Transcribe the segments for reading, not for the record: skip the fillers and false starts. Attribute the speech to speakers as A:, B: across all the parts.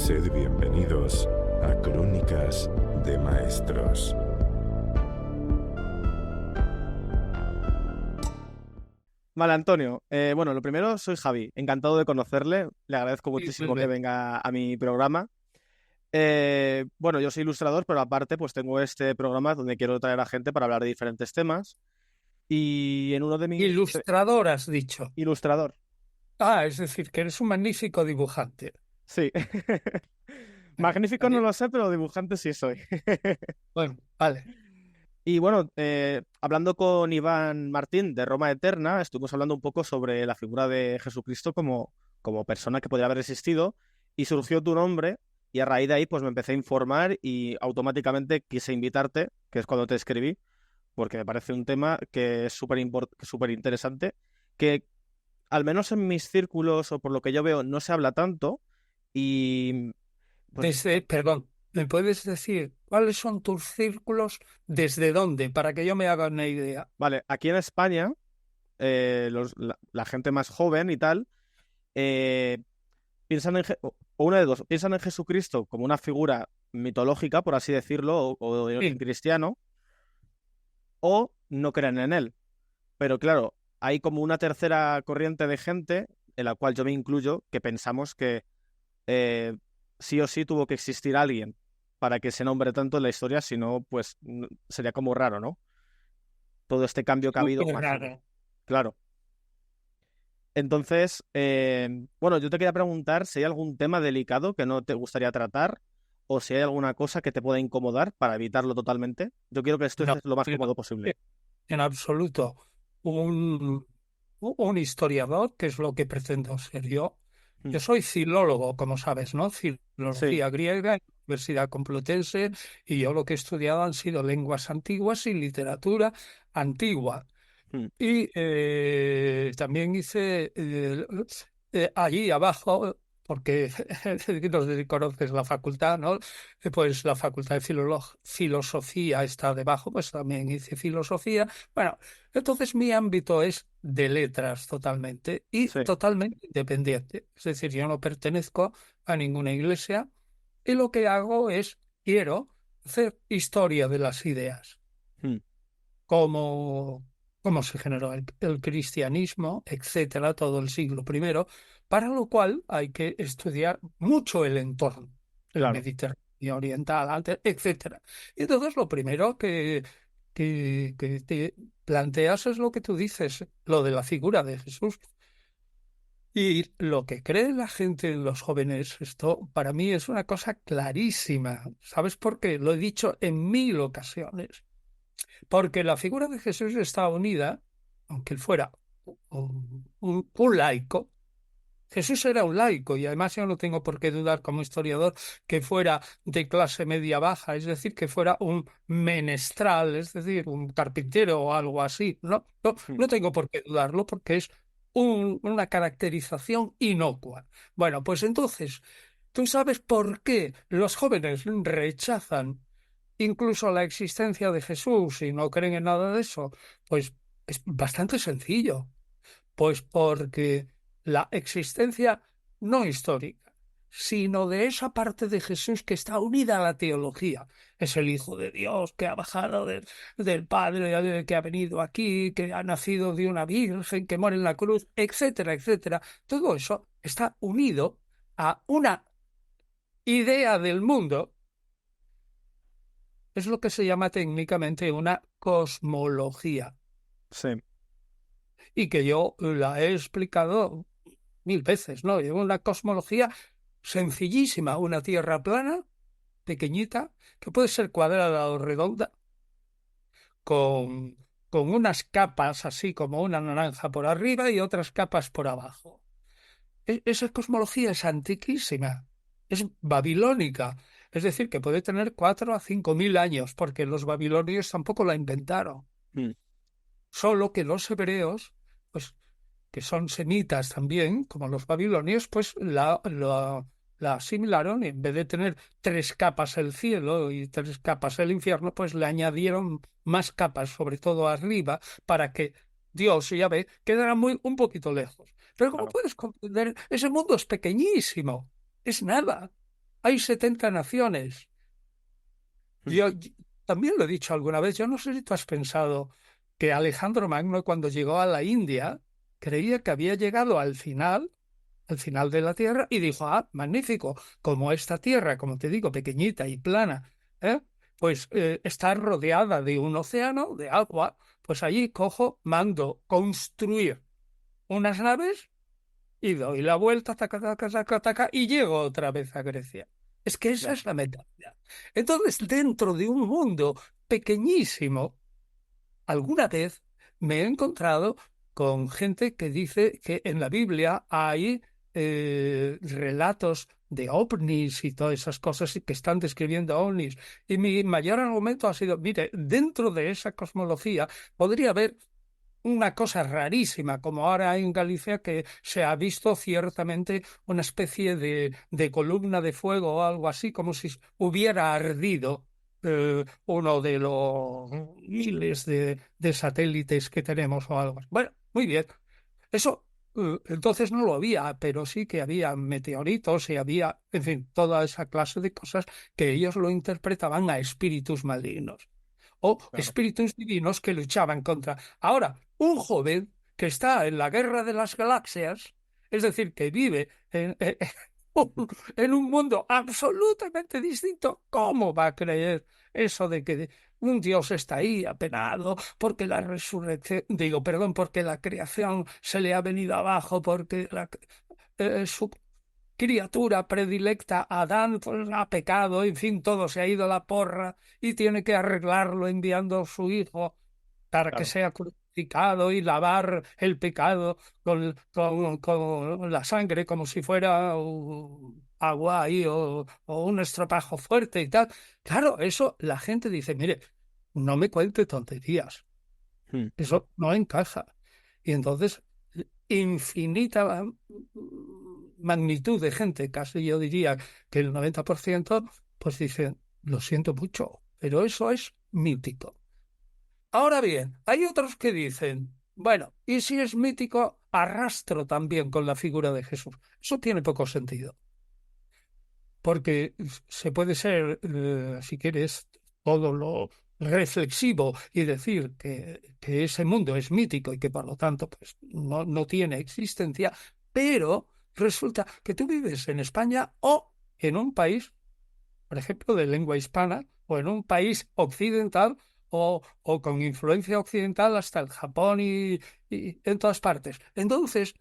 A: Sed bienvenidos a Crónicas de Maestros.
B: Vale, Antonio. Bueno, lo primero, soy Javi. Encantado de conocerle. Le agradezco muchísimo que venga a mi programa. Bueno, yo soy ilustrador, pero aparte pues tengo este programa donde quiero traer a gente para hablar de diferentes temas. Y en uno de mis...
C: Ilustrador, has dicho.
B: Ilustrador.
C: Es decir, que eres un magnífico dibujante.
B: Sí. Magnífico no lo sé, pero dibujante sí soy.
C: Bueno, vale.
B: Y bueno, hablando con Iván Martín de Roma Eterna, estuvimos hablando un poco sobre la figura de Jesucristo como persona que podría haber existido, y surgió tu nombre, y a raíz de ahí pues me empecé a informar y automáticamente quise invitarte, que es cuando te escribí, porque me parece un tema que es súper interesante, que al menos en mis círculos o por lo que yo veo no se habla tanto, y pues
C: Perdón, ¿me puedes decir cuáles son tus círculos? ¿Desde dónde? Para que yo me haga una idea.
B: vale, aquí en España, la gente más joven y tal, piensan o una de dos, piensan en Jesucristo como una figura mitológica, por así decirlo, o en
C: Sí.
B: cristiano, o no creen en él. Pero claro, hay como una tercera corriente de gente, en la cual yo me incluyo, que pensamos que eh, sí o sí tuvo que existir alguien para que se nombre tanto en la historia, si no, pues sería como raro, ¿no? Todo este cambio que ha habido
C: Súper
B: masivo.
C: raro.
B: Claro. Entonces, bueno, yo te quería preguntar si hay algún tema delicado que no te gustaría tratar o si hay alguna cosa que te pueda incomodar para evitarlo totalmente. Yo quiero que esto
C: No,
B: estés lo más
C: no,
B: cómodo posible.
C: en absoluto. Un historiador, que es lo que pretendo ser yo.
B: Mm.
C: Yo soy filólogo, como sabes, ¿no?
B: Sí,
C: Filología griega en la Universidad Complutense, y yo lo que he estudiado han sido lenguas antiguas y literatura antigua.
B: mm,
C: Y también hice allí abajo, porque no sé si conoces la facultad, ¿no? Pues la facultad de filosofía está debajo, pues también hice filosofía. Bueno, entonces mi ámbito es de letras totalmente y
B: sí.
C: totalmente independiente. Es decir, yo no pertenezco a ninguna iglesia y lo que hago es, quiero hacer historia de las ideas,
B: Mm,
C: cómo, cómo se generó el cristianismo, etcétera, todo el siglo I, para lo cual hay que estudiar mucho el entorno, el
B: claro.
C: Mediterráneo oriental, etcétera. Y entonces lo primero que te planteas es lo que tú dices, lo de la figura de Jesús. Y lo que cree la gente, los jóvenes, esto para mí es una cosa clarísima. ¿Sabes por qué? Lo he dicho en 1000 ocasiones. Porque la figura de Jesús está unida, aunque él fuera un laico. Jesús era un laico, y además yo no tengo por qué dudar como historiador que fuera de clase media baja, es decir, que fuera un menestral, es decir, un carpintero o algo así. No, no,
B: Mm,
C: no tengo por qué dudarlo porque es una caracterización inocua. Bueno, pues entonces, ¿tú sabes por qué los jóvenes rechazan incluso la existencia de Jesús y no creen en nada de eso? Pues es bastante sencillo. Pues porque la existencia no histórica, sino de esa parte de Jesús que está unida a la teología. Es el Hijo de Dios que ha bajado del Padre, que ha venido aquí, que ha nacido de una virgen, que muere en la cruz, etcétera, etcétera. Todo eso está unido a una idea del mundo. Es lo que se llama técnicamente una cosmología,
B: sí.
C: y que yo la he explicado 1000 veces, ¿no? Es una cosmología sencillísima, una tierra plana, pequeñita, que puede ser cuadrada o redonda, con, con unas capas así como una naranja por arriba y otras capas por abajo. Esa cosmología es antiquísima, es babilónica, es decir, que puede tener 4 a 5 mil años, porque los babilonios tampoco la inventaron.
B: Mm,
C: Solo que los hebreos, pues, que son semitas también, como los babilonios, pues la asimilaron, y en vez de tener 3 capas el cielo y 3 capas el infierno, pues le añadieron más capas, sobre todo arriba, para que Dios y Yahvé quedaran un poquito lejos. Pero como
B: claro.
C: puedes comprender, ese mundo es pequeñísimo, es nada. hay 70 naciones. Yo también lo he dicho alguna vez, yo no sé si tú has pensado que Alejandro Magno cuando llegó a la India creía que había llegado al final de la Tierra y dijo, ah, magnífico, como esta Tierra, como te digo, pequeñita y plana, ¿eh? Pues está rodeada de un océano, de agua, pues allí cojo, mando construir unas naves y doy la vuelta, taca, taca, taca, taca, y llego otra vez a Grecia. Es que esa
B: Claro.
C: es la mentalidad. Entonces, dentro de un mundo pequeñísimo, alguna vez me he encontrado con gente que dice que en la Biblia hay relatos de ovnis y todas esas cosas y que están describiendo ovnis. Y mi mayor argumento ha sido, mire, dentro de esa cosmología podría haber una cosa rarísima, como ahora en Galicia, que se ha visto ciertamente una especie de columna de fuego o algo así, como si hubiera ardido uno de los miles de satélites que tenemos o algo así. Bueno, muy bien. Eso entonces no lo había, pero sí que había meteoritos y había, en fin, toda esa clase de cosas que ellos lo interpretaban a espíritus malignos o
B: Claro.
C: espíritus divinos que luchaban contra. Ahora, un joven que está en la guerra de las galaxias, es decir, que vive en un mundo absolutamente distinto, ¿cómo va a creer eso de que un Dios está ahí apenado porque la resurrección, digo, perdón, porque la creación se le ha venido abajo, porque su criatura predilecta, Adán, pues ha pecado, en fin, todo se ha ido a la porra y tiene que arreglarlo enviando a su hijo para que
B: Claro.
C: sea crucificado y lavar el pecado con la sangre como si fuera agua ahí o un estropajo fuerte y tal. Claro, eso la gente dice, mire, no me cuente tonterías,
B: Hmm.
C: eso no encaja. Y entonces, infinita magnitud de gente, casi yo diría que el 90%, pues dicen, lo siento mucho, pero eso es mítico. Ahora bien, hay otros que dicen, bueno, y si es mítico, arrastro también con la figura de Jesús. Eso tiene poco sentido, porque se puede ser, si quieres, todo lo reflexivo y decir que ese mundo es mítico y que por lo tanto pues, no tiene existencia, pero resulta que tú vives en España o en un país, por ejemplo, de lengua hispana, o en un país occidental o con influencia occidental hasta el Japón y en todas partes. Entonces,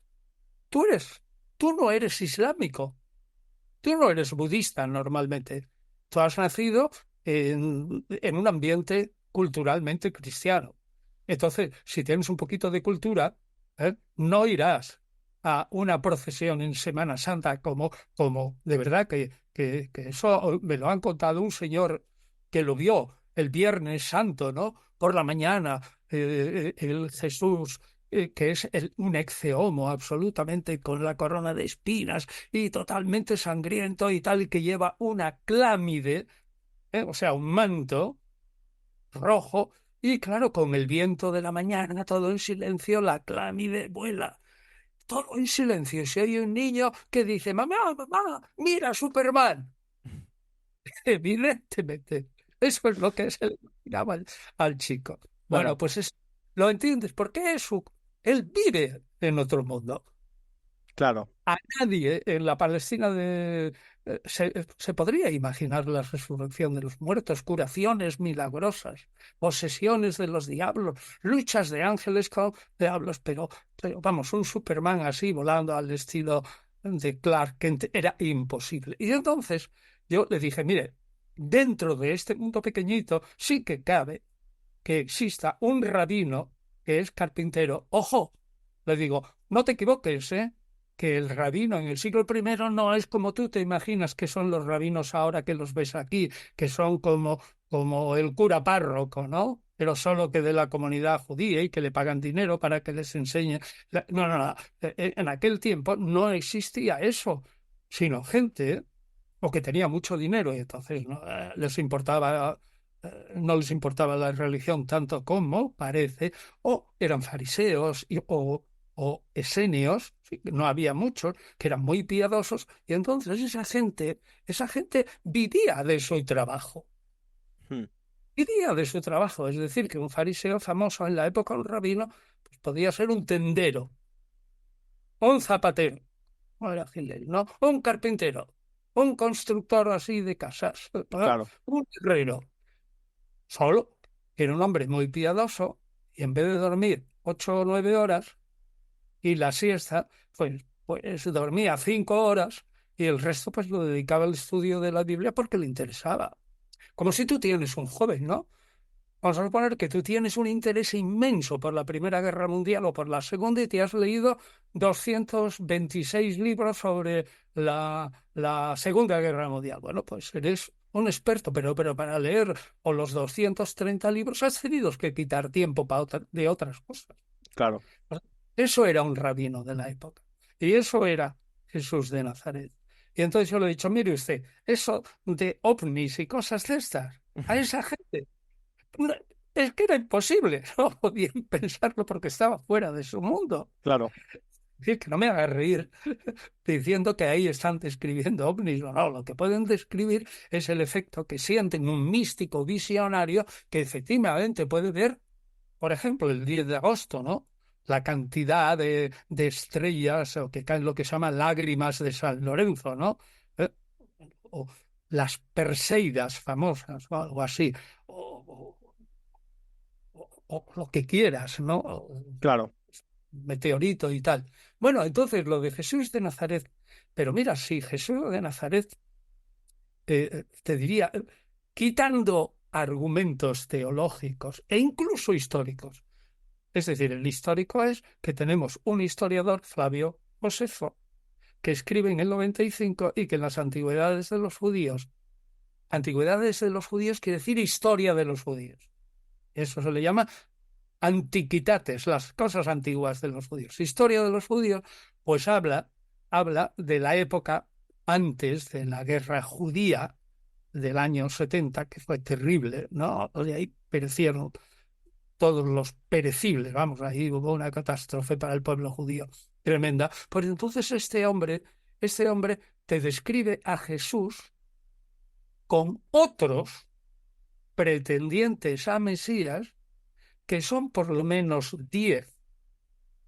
C: tú eres, tú no eres islámico. Tú no eres budista normalmente. Tú has nacido en un ambiente culturalmente cristiano. Entonces, si tienes un poquito de cultura, no irás a una procesión en Semana Santa como de verdad que eso me lo han contado un señor que lo vio el Viernes Santo, ¿no? Por la mañana, el Jesús que es un ex-homo absolutamente con la corona de espinas y totalmente sangriento y tal, y que lleva una clámide, o sea, un manto rojo, y claro, con el viento de la mañana, todo en silencio, la clámide vuela. Todo en silencio. Y si hay un niño que dice, mamá, mamá, mira Superman. Evidentemente, eso es lo que se le imaginaba al chico. Bueno,
B: Claro.
C: pues lo entiendes, porque él vive en otro mundo.
B: Claro.
C: A nadie en la Palestina se podría imaginar la resurrección de los muertos, curaciones milagrosas, posesiones de los diablos, luchas de ángeles con diablos, pero vamos, un Superman así volando al estilo de Clark Kent era imposible. Y entonces yo le dije, mire, dentro de este mundo pequeñito sí que cabe que exista un rabino que es carpintero. Ojo, le digo, no te equivoques, ¿eh? Que el rabino en el siglo I no es como tú te imaginas que son los rabinos ahora que los ves aquí, que son como el cura párroco, ¿no? Pero solo que de la comunidad judía y que le pagan dinero para que les enseñe. No, no, no. En aquel tiempo no existía eso, sino gente o que tenía mucho dinero y entonces no les importaba la religión tanto como parece, o eran fariseos o esenios, sí, no había muchos, que eran muy piadosos, y entonces esa gente vivía de su trabajo.
B: Hmm.
C: Vivía de su trabajo, es decir, que un fariseo famoso en la época, un rabino, pues podía ser un tendero, un zapatero, no era Hillel, ¿no? Un carpintero, un constructor así de casas, ¿no?
B: Claro,
C: Un herrero. Solo que era un hombre muy piadoso y en vez de dormir 8 o 9 horas y la siesta, pues dormía 5 horas y el resto pues lo dedicaba al estudio de la Biblia porque le interesaba. Como si tú tienes un joven, ¿no? Vamos a suponer que tú tienes un interés inmenso por la Primera Guerra Mundial o por la Segunda y te has leído 226 libros sobre la Segunda Guerra Mundial. Bueno, pues eres un experto, pero para leer o los 230 libros has tenido que quitar tiempo de otras cosas.
B: claro.
C: Eso era un rabino de la época. Y eso era Jesús de Nazaret. Y entonces yo le he dicho, mire usted, eso de ovnis y cosas de estas, a esa gente no, es que era imposible, no podían pensarlo porque estaba fuera de su mundo.
B: Claro,
C: Es decir, que no me haga reír diciendo que ahí están describiendo ovnis o no. Lo que pueden describir es el efecto que sienten un místico visionario que efectivamente puede ver, por ejemplo, el 10 de agosto, ¿no? La cantidad de estrellas o que caen lo que se llama lágrimas de San Lorenzo, ¿no? ¿Eh? O las Perseidas famosas o algo así. O, o lo que quieras, ¿no? O
B: claro.
C: meteorito y tal. Bueno, entonces lo de Jesús de Nazaret, pero mira, si Jesús de Nazaret, te diría, quitando argumentos teológicos e incluso históricos, es decir, el histórico es que tenemos un historiador, Flavio Josefo, que escribe en el 95 y que en las antigüedades de los judíos quiere decir historia de los judíos. Eso se le llama antiquitates, las cosas antiguas de los judíos. Historia de los judíos, pues habla de la época antes de la guerra judía del año 70, que fue terrible, ¿no? De ahí perecieron todos los perecibles, vamos, ahí hubo una catástrofe para el pueblo judío tremenda. Pues entonces este hombre te describe a Jesús con otros pretendientes a Mesías que son por lo menos 10,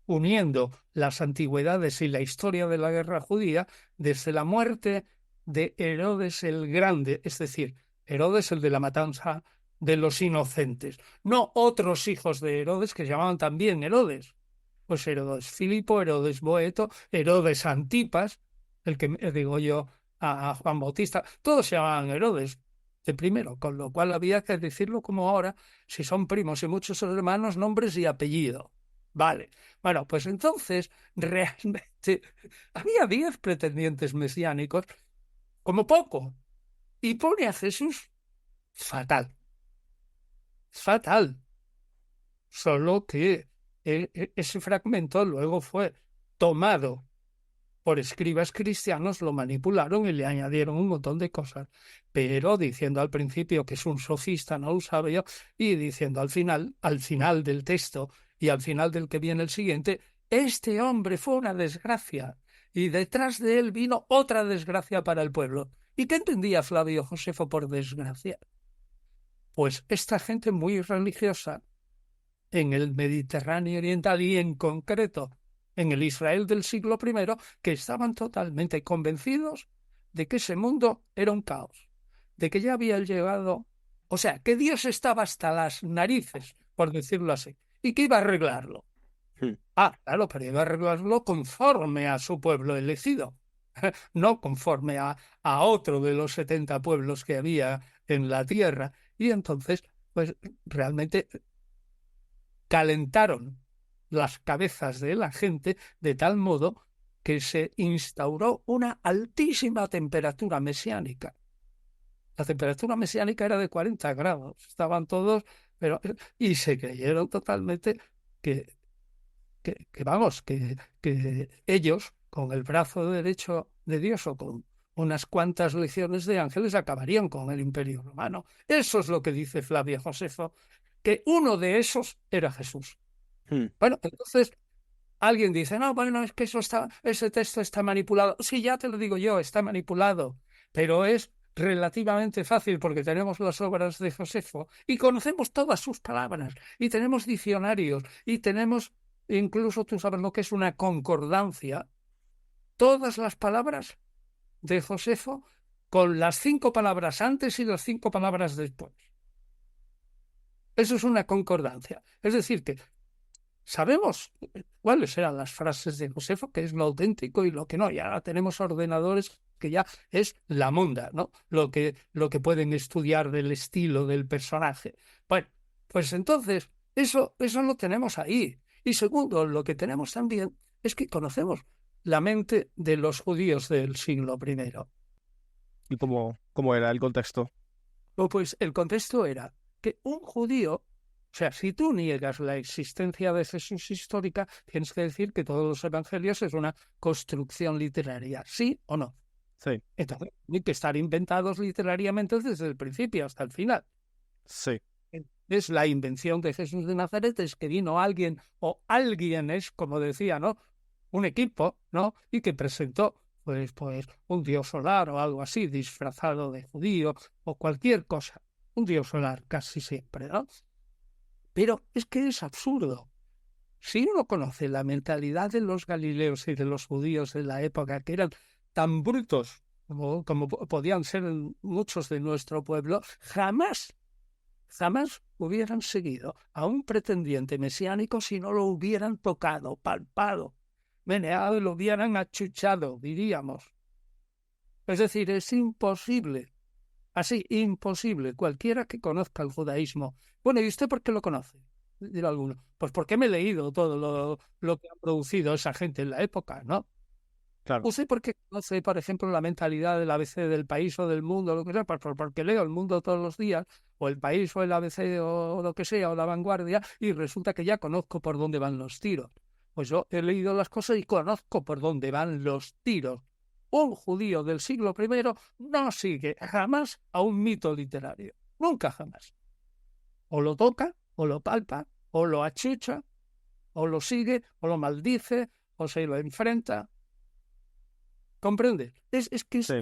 C: uniendo las antigüedades y la historia de la guerra judía desde la muerte de Herodes el Grande, es decir, Herodes el de la matanza de los inocentes, no otros hijos de Herodes que se llamaban también Herodes, pues Herodes Filipo, Herodes Boeto, Herodes Antipas, el que digo yo a Juan Bautista, todos se llamaban Herodes de primero, con lo cual había que decirlo como ahora, si son primos y muchos hermanos, nombres y apellido. Vale. Bueno, pues entonces realmente había 10 pretendientes mesiánicos, como poco, y pone a Jesús fatal. Fatal. Solo que ese fragmento luego fue tomado por escribas cristianos, lo manipularon y le añadieron un montón de cosas, pero diciendo al principio que es un sofista, no un sabio, y diciendo al final del texto y al final del que viene el siguiente, este hombre fue una desgracia y detrás de él vino otra desgracia para el pueblo. ¿Y qué entendía Flavio Josefo por desgracia? Pues esta gente muy religiosa en el Mediterráneo oriental y en concreto en el Israel del siglo I, que estaban totalmente convencidos de que ese mundo era un caos, de que ya había llegado, o sea, que Dios estaba hasta las narices, por decirlo así, y que iba a arreglarlo.
B: Hmm.
C: Ah, claro, pero iba a arreglarlo conforme a su pueblo elegido, no conforme a otro de los 70 pueblos que había en la tierra. Y entonces, pues realmente calentaron las cabezas de la gente de tal modo que se instauró una altísima temperatura mesiánica. La temperatura mesiánica era de 40 grados, estaban todos, y se creyeron totalmente que, que ellos, con el brazo derecho de Dios o con unas cuantas legiones de ángeles, acabarían con el Imperio Romano. Eso es lo que dice Flavio Josefo, que uno de esos era Jesús.
B: Hmm.
C: Bueno, entonces Alguien dice, no, bueno, es que ese texto está manipulado. Sí, ya te lo digo yo, está manipulado, pero es relativamente fácil porque tenemos las obras de Josefo y conocemos todas sus palabras y tenemos diccionarios y tenemos, incluso tú sabes lo que es una concordancia, todas las palabras de Josefo con las 5 palabras antes y las 5 palabras después. Eso es una concordancia. Es decir, que sabemos cuáles eran las frases de Josefo, que es lo auténtico y lo que no. Y ahora tenemos ordenadores que ya es la monda, ¿no? Lo que pueden estudiar del estilo del personaje. Bueno, pues entonces, eso lo tenemos ahí. Y segundo, lo que tenemos también es que conocemos la mente de los judíos del siglo I.
B: ¿Y cómo era el contexto?
C: Pues el contexto era que un judío, o sea, si tú niegas la existencia de Jesús histórica, tienes que decir que todos los evangelios es una construcción literaria, ¿sí o no?
B: Sí,
C: Entonces, tienen que estar inventados literariamente desde el principio hasta el final.
B: sí,
C: Es la invención de Jesús de Nazaret, es que vino alguien o alguienes, como decía, ¿no? Un equipo, ¿no? Y que presentó pues un dios solar o algo así, disfrazado de judío o cualquier cosa. Un dios solar casi siempre, ¿no? Pero es que es absurdo. Si uno conoce la mentalidad de los galileos y de los judíos de la época, que eran tan brutos como podían ser muchos de nuestro pueblo, jamás hubieran seguido a un pretendiente mesiánico si no lo hubieran tocado, palpado, meneado y lo hubieran achuchado, diríamos. Es decir, es imposible, así, imposible, cualquiera que conozca el judaísmo. Bueno, ¿y usted por qué lo conoce? Dirá alguno. Pues porque me he leído todo lo que ha producido esa gente en la época, ¿no?
B: claro.
C: ¿Usted por qué conoce, por ejemplo, la mentalidad del ABC del país o del mundo, lo que sea? Pues porque leo el mundo todos los días, o el país o el ABC o lo que sea, o la vanguardia, y resulta que ya conozco por dónde van los tiros. Pues yo he leído las cosas y conozco por dónde van los tiros. Un judío del siglo I no sigue jamás a un mito literario. Nunca jamás. O lo toca, o lo palpa, o lo achucha, o lo sigue, o lo maldice, o se lo enfrenta. ¿Comprende? Es que
B: Sí,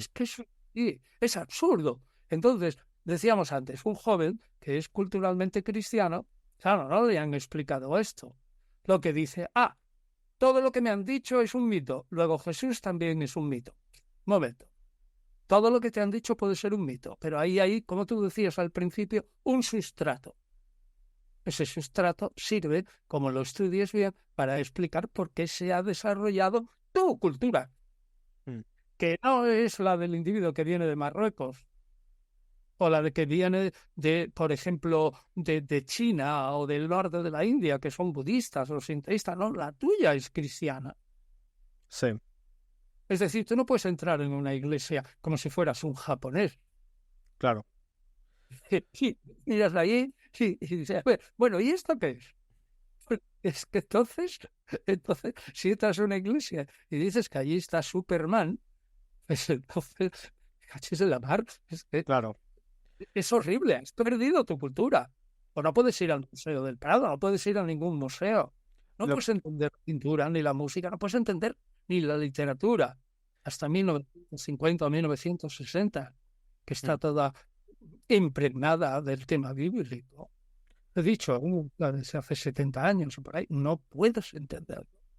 C: sí, es absurdo. Entonces, decíamos antes, un joven que es culturalmente cristiano, claro, no le han explicado esto. Lo que dice, todo lo que me han dicho es un mito, luego Jesús también es un mito. Momento. Todo lo que te han dicho puede ser un mito, pero ahí hay, como tú decías al principio, un sustrato. Ese sustrato sirve, como lo estudies bien, para explicar por qué se ha desarrollado tu cultura,
B: mm,
C: que no es la del individuo que viene de Marruecos o la de que viene de, por ejemplo, de China o del norte de la India, que son budistas o sinteístas. No, la tuya es cristiana.
B: sí,
C: Es decir, tú no puedes entrar en una iglesia como si fueras un japonés.
B: claro.
C: Y miras allí y dices, bueno, ¿y esto qué es? Pues es que entonces, si entras a una iglesia y dices que allí está Superman, pues entonces, cachis de la mar, es que
B: Claro.
C: es horrible, has perdido tu cultura. O no puedes ir al Museo del Prado, no puedes ir a ningún museo. No
B: Lo,
C: puedes entender la pintura, ni la música, no puedes entender ni la literatura. Hasta 1950 o 1960, que
B: mm,
C: está toda impregnada del tema bíblico. He dicho, desde hace 70 años o por ahí, no puedes entenderlo.